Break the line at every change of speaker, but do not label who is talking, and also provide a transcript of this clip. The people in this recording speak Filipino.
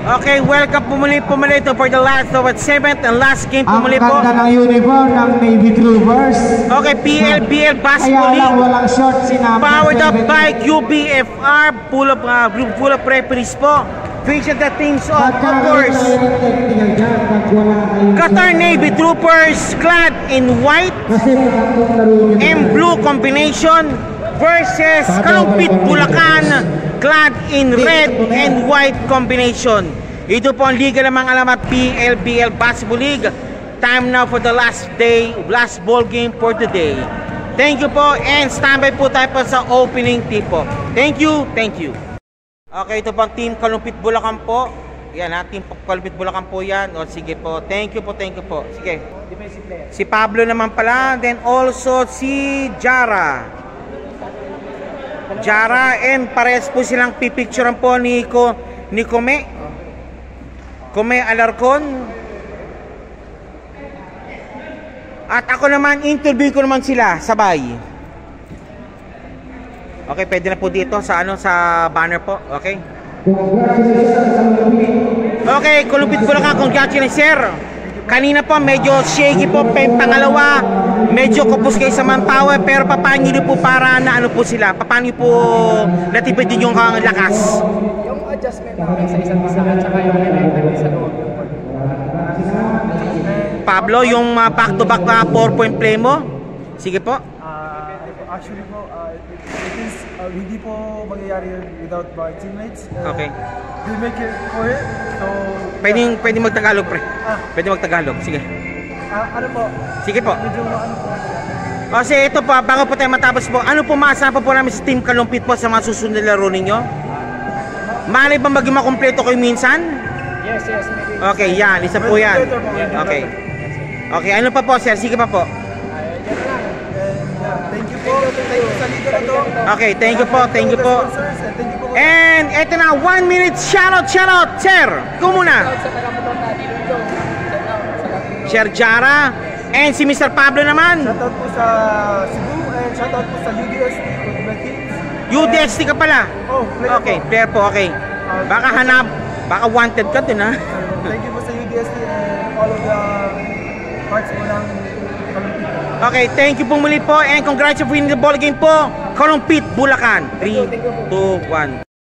Okay, welcome pumuli ito for the last 7th and last game pumuli po.
Ang ganda ng uniform ng Navy Troopers.
Okay, PLBL Basketball League.
Kaya lang walang short sinama.
Powered up by QBFR, full of referees po. Feature the teams of course, Qatar Navy Troopers clad in white and blue combination versus Kalumpit Bulacan clad in red and white combination. Ito po ang liga namang alamat, PLBL Basketball League. Time now for the last ball game for today. Thank you po, and standby po tayo po sa opening tip po. Thank you. Okay, ito po ang team Kalumpit Bulacan po. Yan ha, team Kalumpit Bulacan po yan. O sige po, thank you po. Sige. Si Pablo naman pala, then also si Jara, and parehas po silang pipicturean po ni Come Alarcon. At ako naman, interview ko naman sila sabay. Okay, pwede na po dito sa sa banner po. Okay. Okay, Kalumpit Bulacan, congratulations sir. Kanina po medyo shaky po, pangalawa medyo kupos kayo sa manpower, pero paano nyo po para na po sila? Paano po natipid din yung lakas?
Yung adjustment namin sa isa't isa at saka yung connected sa loob ng court.
Pablo, yung back-to-back 4-point play mo? Sige po.
Actually po, hindi po mangyayari without my teammates.
Okay.
We make it for it. So,
pwede mag-Tagalog pre. Pwede mag-Tagalog. Sige.
Ano po?
Sige po.
Medyo ano po.
Kasi ito po, bago po tayo matapos po, ano po maasahan po namin sa Team Kalumpit po sa mga susunod na laro ninyo? Mali ba maging makumpleto kayo minsan?
Yes, maybe.
Okay, yan. Isa po yan. Okay. Okay, ano pa po sir? Sige pa po.
Thank you po. Thank you sa leader na to.
Okay, thank you po. And eto na, 1 minute shoutout, sir. Ikaw muna. Sir Jara. And si Mr. Pablo naman.
Shoutout po sa Cebu and shoutout po sa UDST.
UDST ka pala?
Oh,
okay, player po, okay. Baka wanted ka din ha.
Thank you po sa UDST and all of the parts po ng Kalumpit.
Okay, thank you po muli po and congratulations for winning the ball game po. Kalumpit Bulacan. 3, 2, 1.